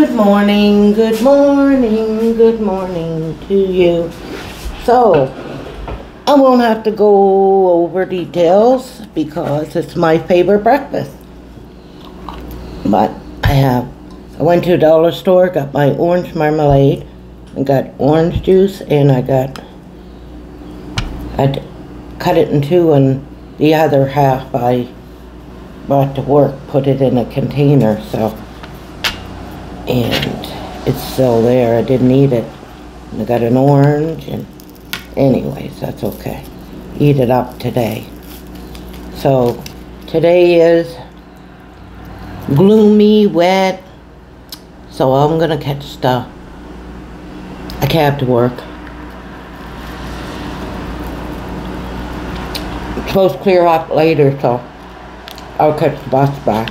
Good morning, good morning, good morning to you. So, I won't have to go over details because it's my favorite breakfast. But I went to a dollar store, got my orange marmalade, and got orange juice, and I cut it in two, and the other half I brought to work, put it in a container, and it's still there. I didn't eat it. And I got an orange, and anyways, that's okay. Eat it up today. So today is gloomy, wet, so I'm gonna catch a cab to work. It's supposed to clear up later, so I'll catch the bus back.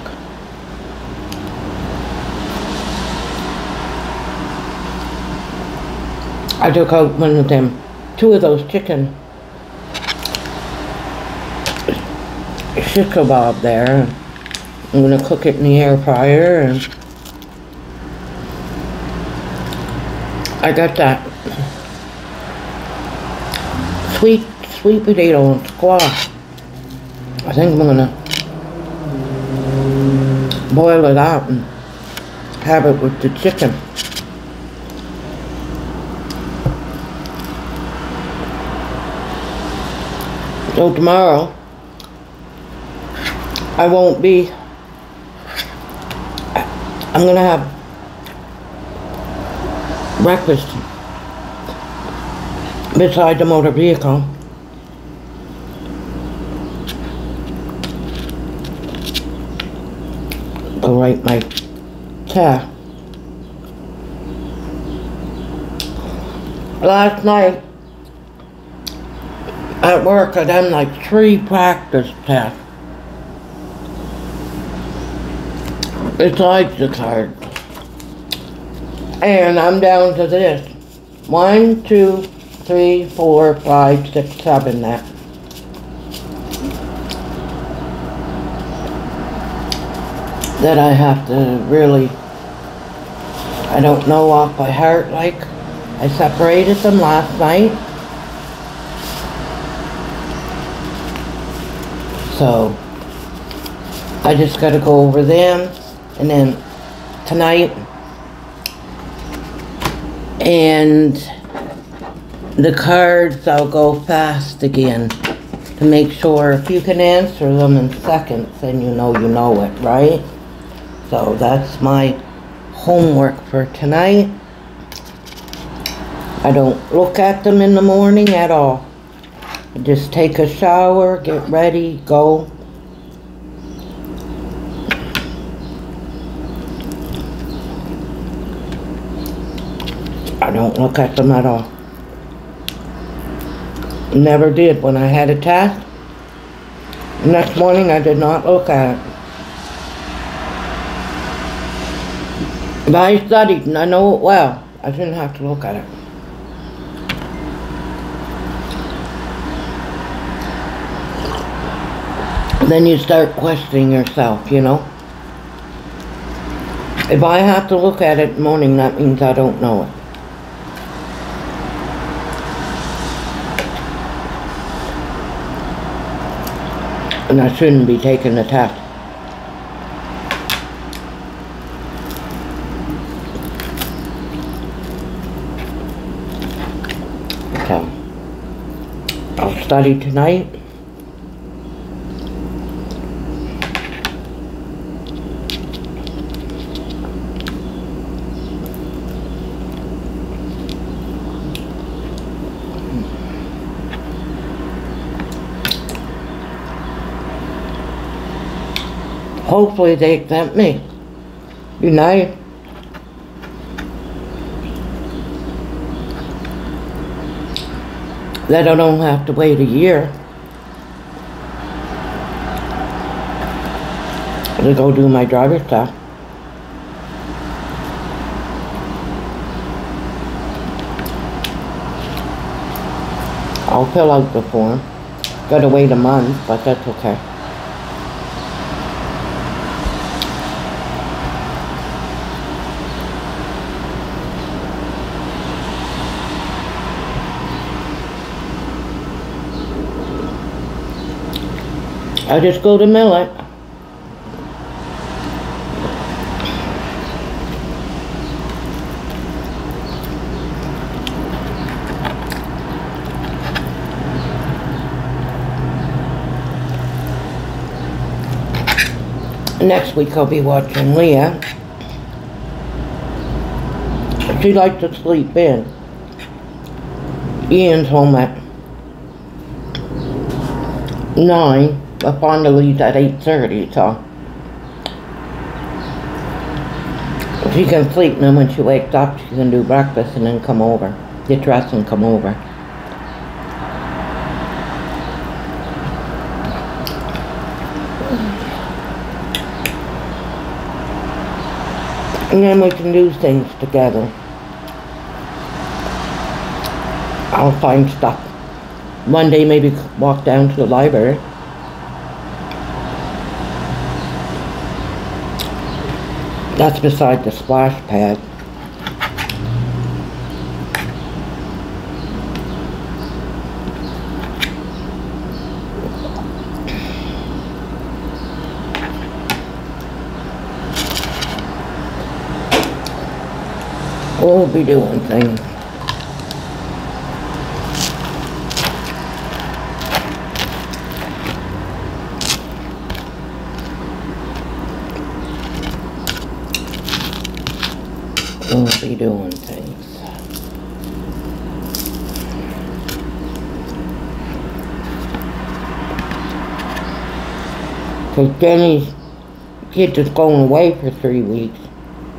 I took out two of those chicken shish kebab there. I'm gonna cook it in the air fryer, and I got that sweet potato and squash. I think I'm gonna boil it out and have it with the chicken. So tomorrow, I'm gonna have breakfast beside the motor vehicle. Go write my test. Last night at work, I done like 3 practice tests besides the card, and I'm down to this: 1, 2, 3, 4, 5, 6, 7. That I have to really, I don't know off by heart. Like, I separated them last night. So, I just got to go over them, and then tonight, and the cards I'll go fast again to make sure if you can answer them in seconds, then you know it, right? So that's my homework for tonight. I don't look at them in the morning at all. Just take a shower, get ready, go. I don't look at them at all. Never did when I had a test. Next morning I did not look at it. But I studied and I know it well. I didn't have to look at it. Then you start questioning yourself, you know. If I have to look at it in the morning, that means I don't know it. And I shouldn't be taking the test. So, I'll study tonight. Hopefully they accept me. Be nice. That I don't have to wait a year to go do my driver's test. I'll fill out the form. Gotta wait a month, but that's okay. I just go to mill it. Next week I'll be watching Leah. She likes to sleep in. Ian's home at 9, but Fonda leaves at 8:30, so she can sleep, and then when she wakes up she can do breakfast and then come over. Get dressed and come over. And then we can do things together. I'll find stuff. One day maybe walk down to the library. That's beside the splash pad. We'll be doing things. We'll be doing things. Because Jenny's kid is going away for 3 weeks.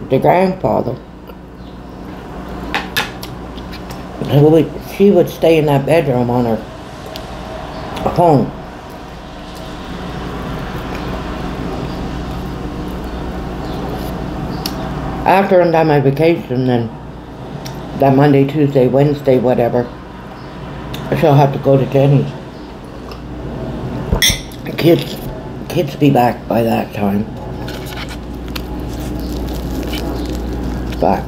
The grandfather. She would stay in that bedroom on her phone. After I'm done my vacation, then that Monday, Tuesday, Wednesday, whatever, she'll have to go to Jenny's. Kids be back by that time. But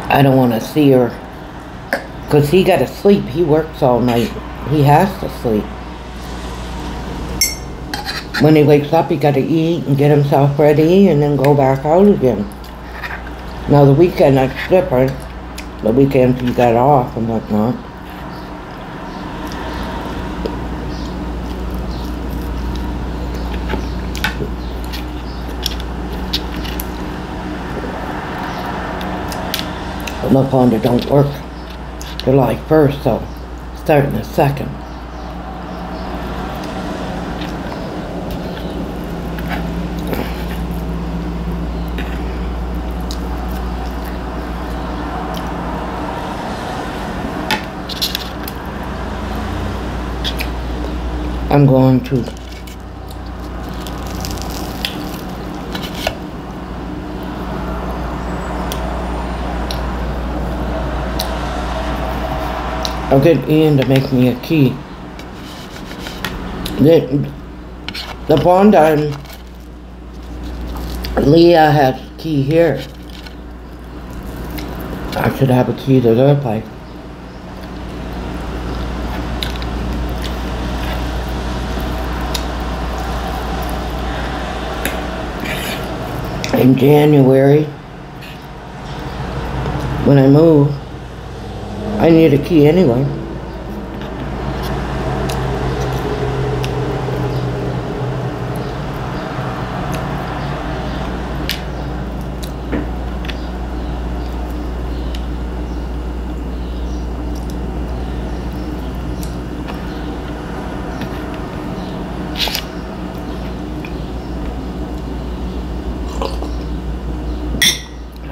I don't want to see her, because he got to sleep. He works all night. He has to sleep. When he wakes up, he got to eat and get himself ready and then go back out again. Now the weekend, that's different. The weekends he got off and whatnot. But my Fonda don't work July 1st, so starting the 2nd. I'm going to I'll get Ian to make me a key. The Fonda and Leah has a key here. I should have a key to their place. In January, when I move, I need a key anyway.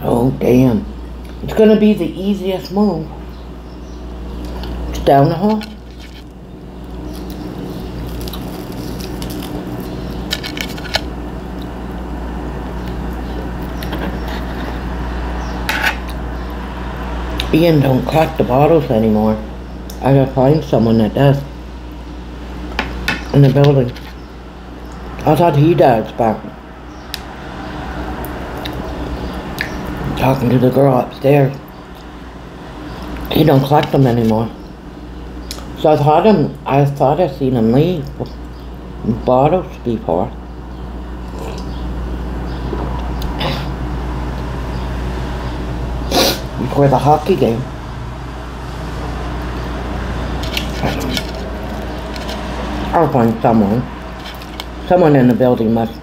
Oh, damn. It's gonna be the easiest move. It's down the hall. Ian don't collect the bottles anymore. I gotta find someone that does. In the building. I thought he does, but talking to the girl upstairs. He don't collect them anymore. So I thought I seen him leave bottles before. Before the hockey game. I'll find someone. Someone in the building must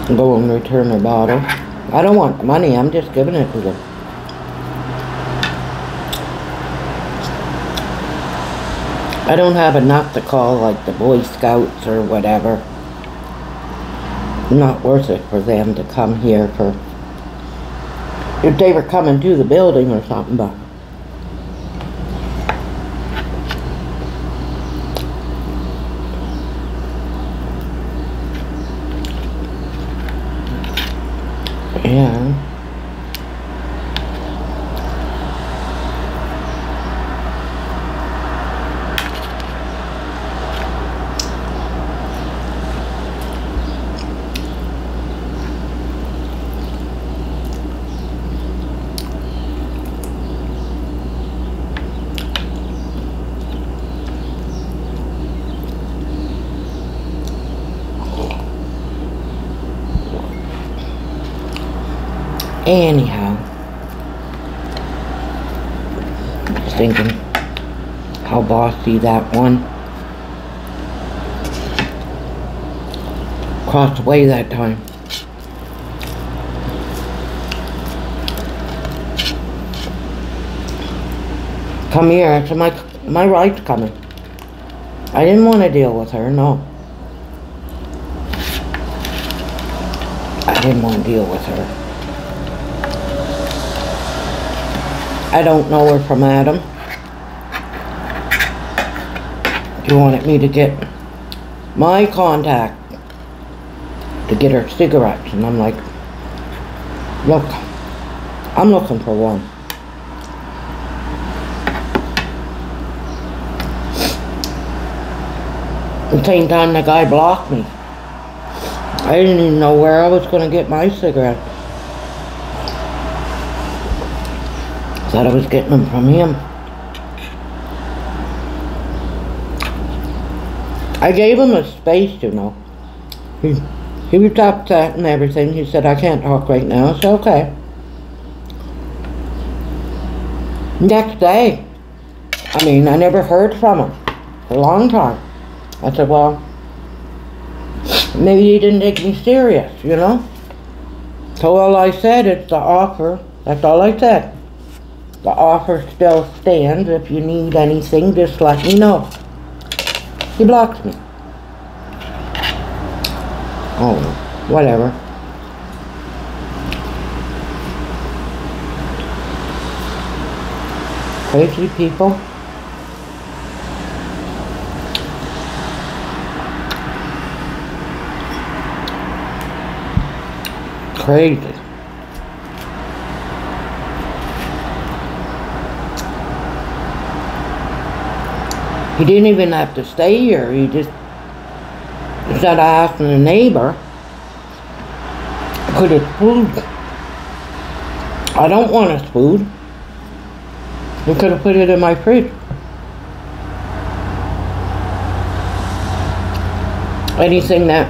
go and return their bottle. I don't want the money, I'm just giving it to them. I don't have enough to call like the Boy Scouts or whatever. Not worth it for them to come here for, if they were coming to the building or something, but yeah. Anyhow, just thinking how bossy that one crossed away that time. Come here, I said, my right's coming. I didn't want to deal with her, no. I didn't want to deal with her. I don't know her from Adam. She wanted me to get my contact to get her cigarettes, and I'm like, look, I'm looking for one. At the same time, the guy blocked me. I didn't even know where I was going to get my cigarettes. Thought I was getting them from him. I gave him a space, you know. He was upset and everything. He said, I can't talk right now. I said, okay. Next day, I mean, I never heard from him for a long time. I said, well, maybe he didn't take me serious, you know. So all I said, it's the offer. That's all I said. The offer still stands. If you need anything, just let me know. He blocks me. Oh, whatever. Crazy people. Crazy. He didn't even have to stay here. He just, instead of asking a neighbor, could his food. I don't want his food. He could have put it in my fridge. Anything that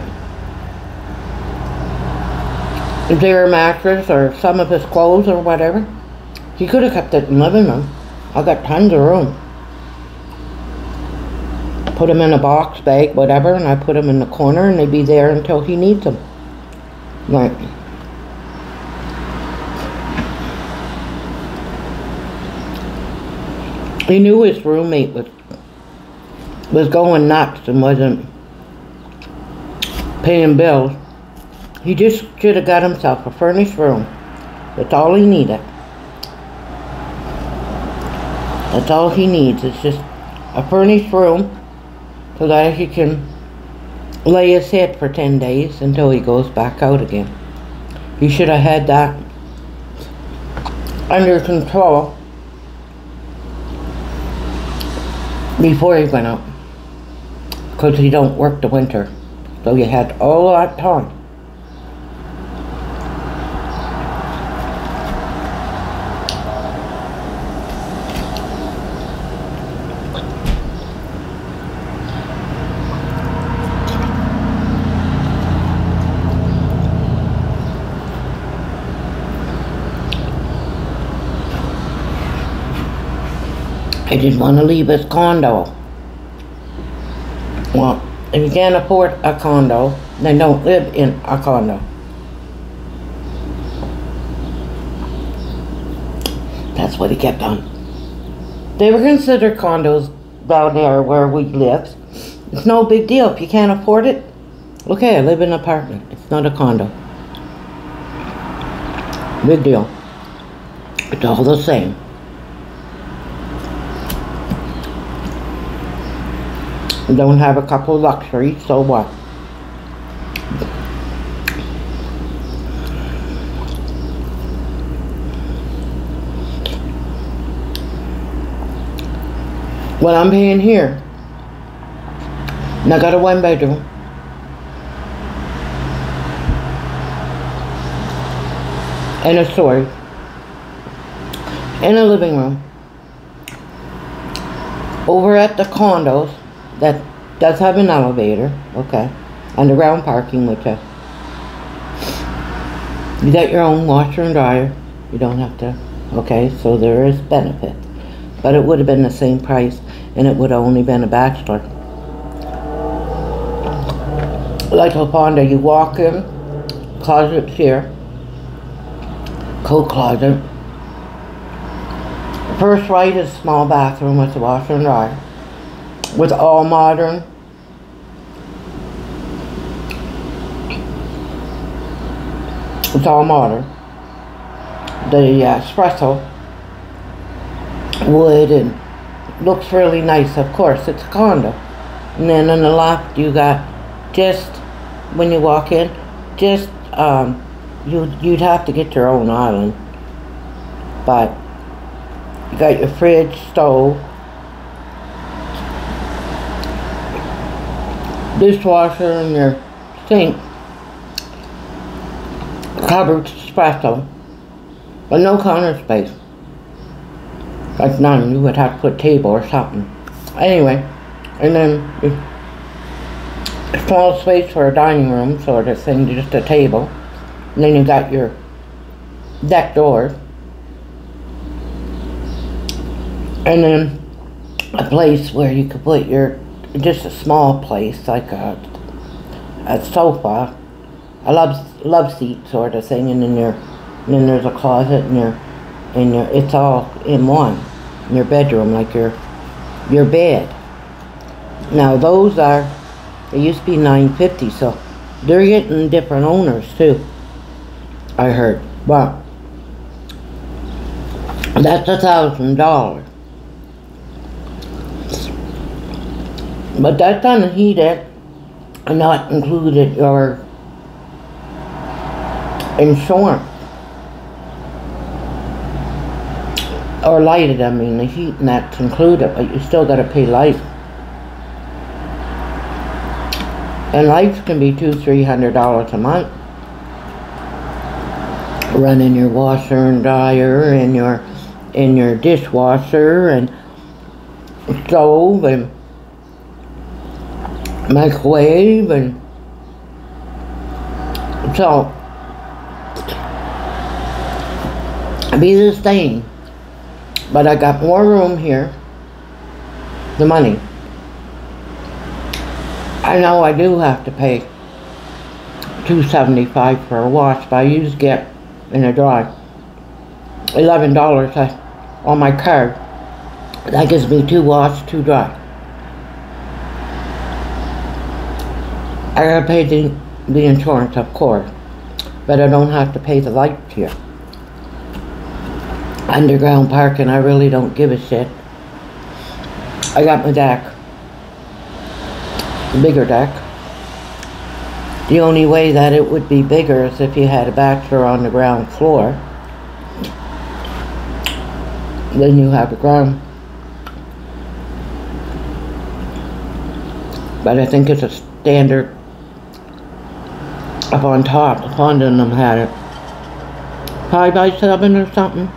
is their mattress or some of his clothes or whatever, he could have kept it in the living room. I got tons of room. Put them in a box, bag, whatever, and I put them in the corner and they'd be there until he needs them. Right. He knew his roommate was going nuts and wasn't paying bills. He just should have got himself a furnished room. That's all he needed. That's all he needs. It's just a furnished room so that he can lay his head for 10 days until he goes back out again. He should have had that under control before he went out, because he don't work the winter, so you had all that time. He didn't want to leave his condo. Well, if you can't afford a condo, then don't live in a condo. That's what he kept on. They were considered condos down there where we lived. It's no big deal. If you can't afford it, okay, I live in an apartment. It's not a condo. Big deal. It's all the same. You don't have a couple luxuries, so what? What I'm paying here, and I got a 1-bedroom, and a storage, and a living room. Over at the condos, that does have an elevator, okay, underground parking, which you got your own washer and dryer. You don't have to, okay, so there is benefit. But it would have been the same price, and it would have only been a bachelor. Like a condo, you walk in, closet's here, coat closet. First right is a small bathroom with a washer and dryer, with all modern. It's all modern. The espresso wood and looks really nice. Of course, it's a condo. And then on the left, you got just when you walk in, just you'd have to get your own island, but you got your fridge, stove, dishwasher, and your sink, cupboard, espresso, but no counter space. Like none. You would have to put a table or something. Anyway, and then a small space for a dining room sort of thing, just a table. And then you got your deck doors. And then a place where you could put your, just a small place, like a sofa, a love seat sort of thing, and then there's a closet, and it's all in one, in your bedroom, like your bed. Now those they used to be $950, so they're getting different owners too, I heard. But that's $1,000. But that's unheated and not included your insurance. Or lighted, I mean, the heat and that's included, but you still gotta pay light. And lights can be $200–300 a month. Running your washer and dryer and your dishwasher and stove and microwave, and so it'd be the same. But I got more room here, the money. I know I do have to pay $275 for a wash, but I usually get in a dry $11 on my card. That gives me 2 wash, 2 dry. I gotta pay the insurance, of course, but I don't have to pay the lights here. Underground parking, I really don't give a shit. I got my deck, the bigger deck. The only way that it would be bigger is if you had a bachelor on the ground floor. Then you have a ground. But I think it's a standard up on top. The Honda and them had it 5x7 or something.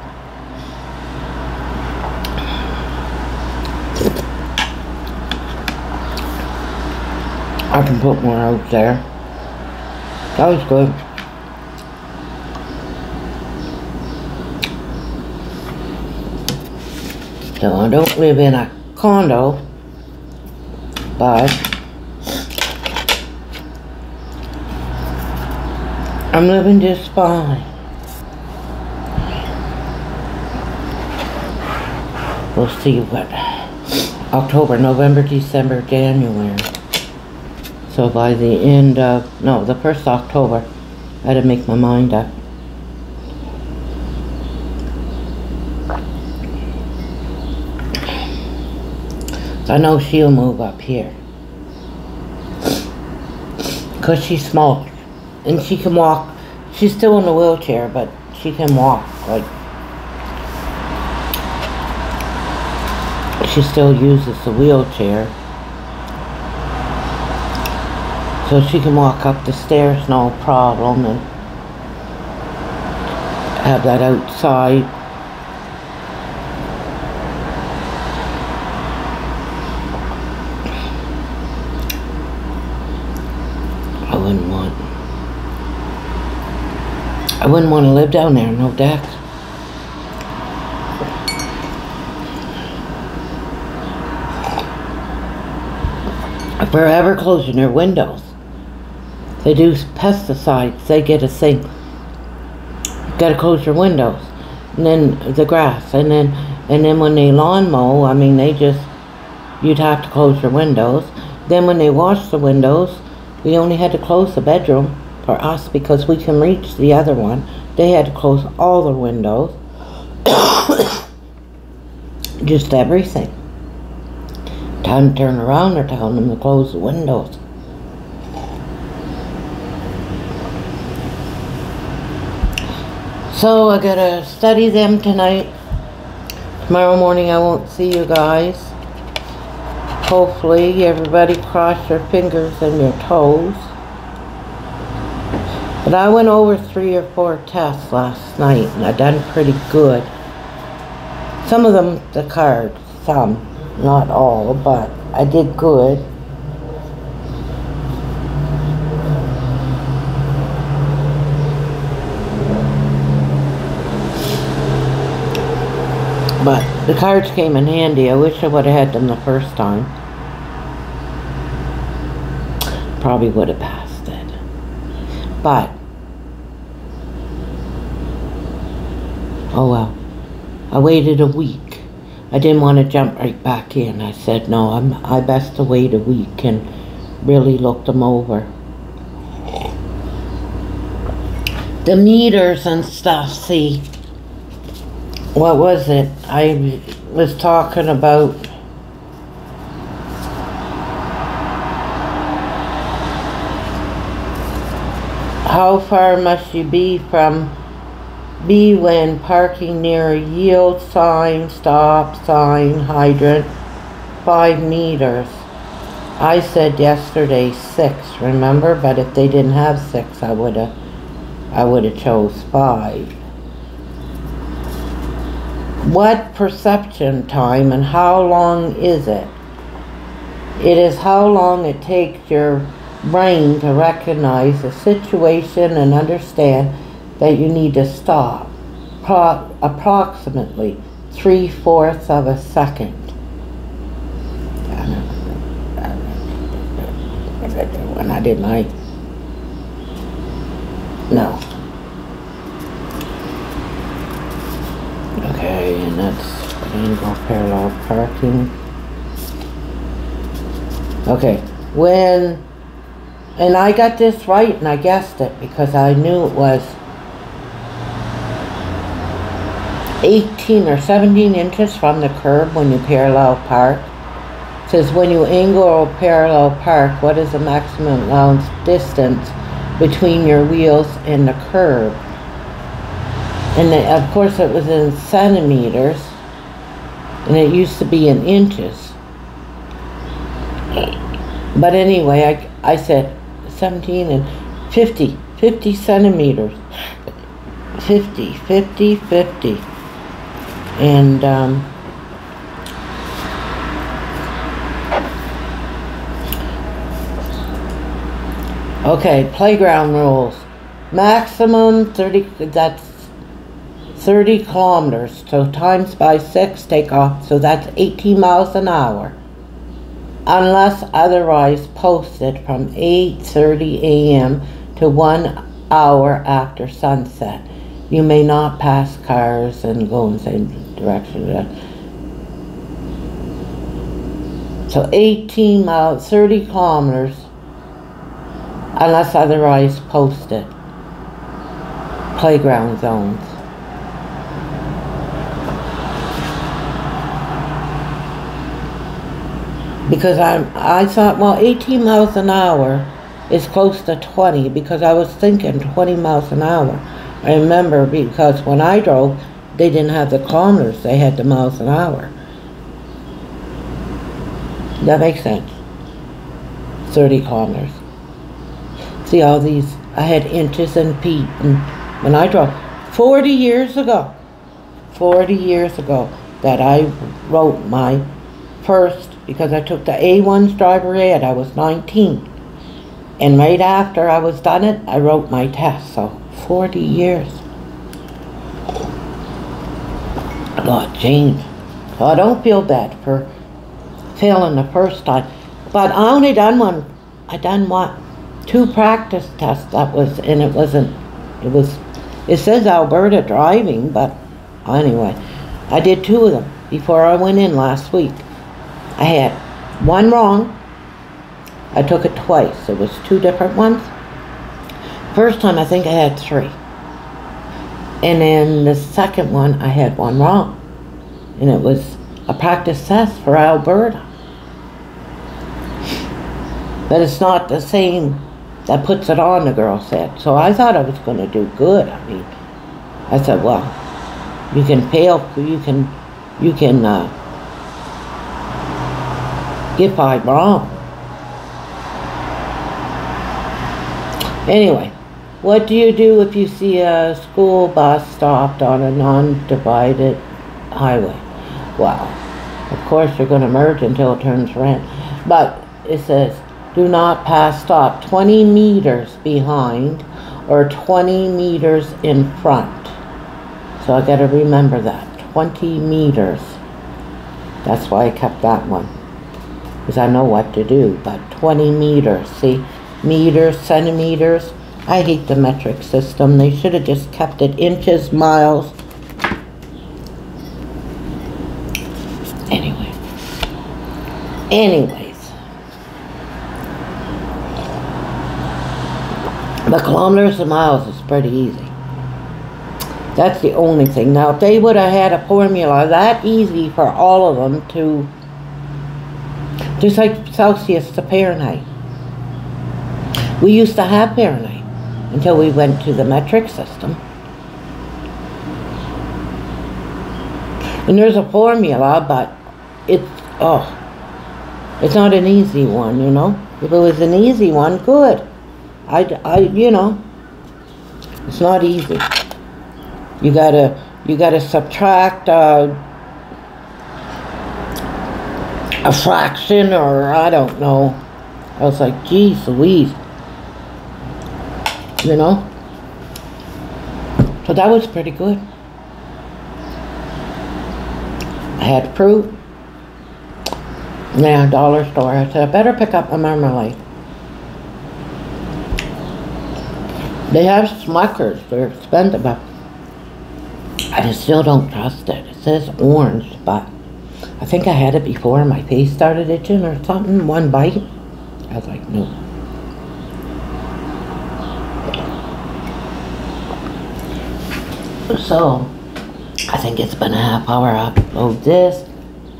I can put more out there. That was good. So I don't live in a condo, but I'm living just fine. We'll see what October, November, December, January. So by the end of, no, the 1st of October, I had to make my mind up. I know she'll move up here. Because she's small. And she can walk. She's still in a wheelchair, but she can walk. Like, she still uses the wheelchair. So she can walk up the stairs no problem and have that outside. I wouldn't want to live down there, no deck. Forever closing their windows. They do pesticides, they get a thing. Gotta close your windows. And then the grass, and then when they lawn mow, I mean you'd have to close your windows. Then when they wash the windows, we only had to close the bedroom for us because we can reach the other one. They had to close all the windows. Just everything. Time to turn around, they're telling them to close the windows. So I gotta study them tonight. Tomorrow morning I won't see you guys. Hopefully everybody cross your fingers and your toes. But I went over 3 or 4 tests last night and I done pretty good. Some of them, the cards, some, not all, but I did good. But the cards came in handy. I wish I would have had them the first time. Probably would have passed it. But oh well. I waited a week. I didn't want to jump right back in. I said, no, I best to wait a week and really look them over. The meters and stuff, see. What was it? I was talking about how far must you be when parking near a yield sign, stop sign, hydrant, 5 meters. I said yesterday 6, remember? But if they didn't have 6, I would have chose 5. What perception time and how long is it? It is how long it takes your brain to recognize the situation and understand that you need to stop. Approximately 3/4 of a second. When I did my... No. Okay, and that's angle parallel parking. Okay, and I got this right and I guessed it because I knew it was 18 or 17 inches from the curb when you parallel park. It says when you angle or parallel park, what is the maximum allowance distance between your wheels and the curb? And of course it was in centimeters, and it used to be in inches. But anyway, I said 17 and 50 centimeters. 50. And okay, playground rules. Maximum 30, that's 30 kilometers. So times by 6, take off. So that's 18 miles an hour. Unless otherwise posted from 8:30 a.m. to 1 hour after sunset. You may not pass cars and go in the same direction. So 18 miles, 30 kilometers, unless otherwise posted. Playground zones. Because I thought, well, 18 miles an hour is close to 20, because I was thinking 20 miles an hour. I remember because when I drove, they didn't have the kilometers, they had the miles an hour. That makes sense. 30 kilometers. See all these, I had inches and feet, and when I drove, 40 years ago, that I wrote my first, because I took the A1's driver ed, I was 19. And right after I was done it, I wrote my test, so 40 years. A lot changed. So I don't feel bad for failing the first time. But I only done one. I done what? 2 practice tests. That was, and it wasn't, it says Alberta driving, but anyway. I did 2 of them before I went in last week. I had 1 wrong. I took it twice. It was 2 different ones. First time I think I had 3. And then the second one I had 1 wrong. And it was a practice test for Alberta. But it's not the same that puts it on, the girl said. So I thought I was going to do good. I mean, I said, well, you can fail, you can get 5 wrong. Anyway, what do you do if you see a school bus stopped on a non-divided highway? Well, of course you're going to merge until it turns red. But it says, do not pass stop 20 meters behind or 20 meters in front. So I got to remember that, 20 meters. That's why I kept that one, because I know what to do. But 20 meters, see, meters, centimeters. I hate the metric system. They should have just kept it inches, miles. Anyways, the kilometers and miles is pretty easy. That's the only thing. Now, if they would have had a formula that easy for all of them to, just like Celsius to Fahrenheit. We used to have Fahrenheit until we went to the metric system. And there's a formula, but it's not an easy one, you know. If it was an easy one, good. You know, it's not easy. You gotta subtract a fraction, or I don't know. I was like, geez Louise. You know? So that was pretty good. I had fruit. Yeah, dollar store. I said, I better pick up a marmalade. They have Smuckers. They're expensive, but I still don't trust it. It says orange, but I think I had it before and my face started itching or something. 1 bite. I was like, no. So, I think it's been a half hour. I upload this.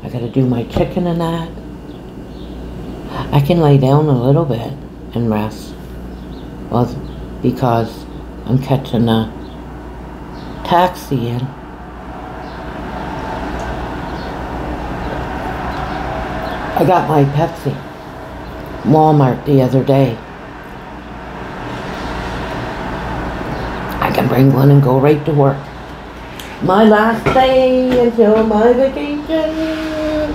I gotta do my chicken and that. I can lay down a little bit and rest. Well, because I'm catching a taxi in. I got my Pepsi Walmart the other day. I can bring one and go right to work. My last day until my vacation.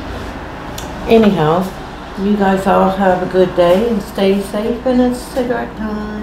Anyhow, you guys all have a good day and stay safe, and it's cigarette time.